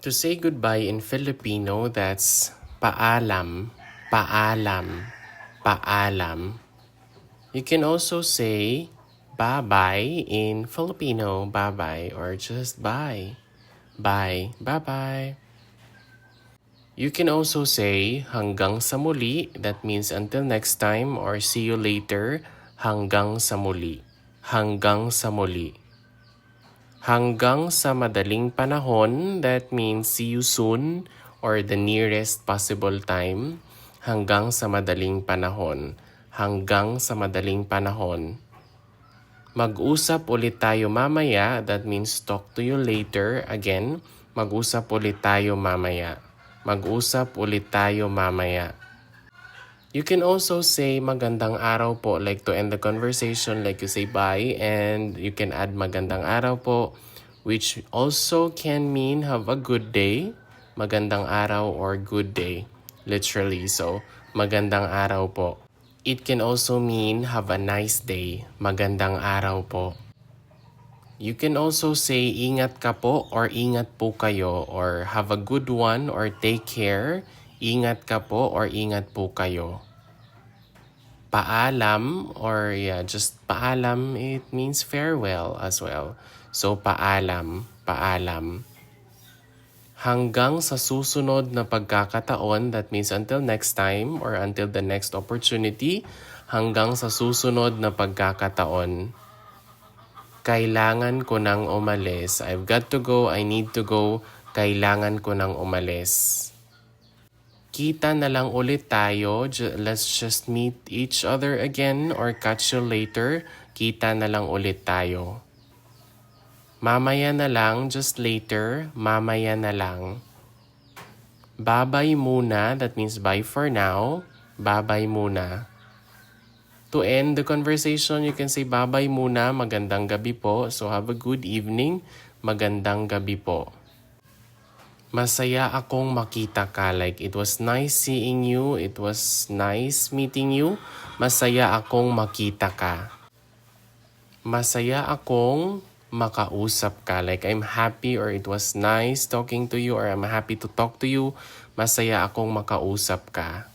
To say goodbye in Filipino, that's paalam, paalam, paalam. You can also say bye-bye in Filipino, bye-bye, or just bye, bye, bye-bye. You can also say hanggang sa muli, that means until next time, or see you later, hanggang sa muli, hanggang sa muli. Hanggang sa madaling panahon, that means see you soon or the nearest possible time. Hanggang sa madaling panahon. Hanggang sa madaling panahon. Mag-usap ulit tayo mamaya, that means talk to you later. Again, mag-usap ulit tayo mamaya. Mag-usap ulit tayo mamaya. You can also say magandang araw po, like to end the conversation, like you say bye, and you can add magandang araw po, which also can mean have a good day, magandang araw or good day, literally. So, magandang araw po. It can also mean have a nice day, magandang araw po. You can also say ingat ka po or ingat po kayo, or have a good one or take care, ingat ka po or ingat po kayo. Paalam, or just paalam, it means farewell as well. So paalam, paalam. Hanggang sa susunod na pagkakataon, that means until next time or until the next opportunity. Hanggang sa susunod na pagkakataon. Kailangan ko nang umalis. I've got to go, I need to go. Kailangan ko nang umalis. Kita na lang ulit tayo. Let's just meet each other again or catch you later. Kita na lang ulit tayo. Mamaya na lang, just later. Mamaya na lang. Bye-bye muna, that means bye for now. Bye-bye muna. To end the conversation, you can say bye-bye muna, magandang gabi po. So have a good evening, magandang gabi po. Masaya akong makita ka, like it was nice seeing you, it was nice meeting you. Masaya akong makita ka. Masaya akong makausap ka, like I'm happy or it was nice talking to you or I'm happy to talk to you. Masaya akong makausap ka.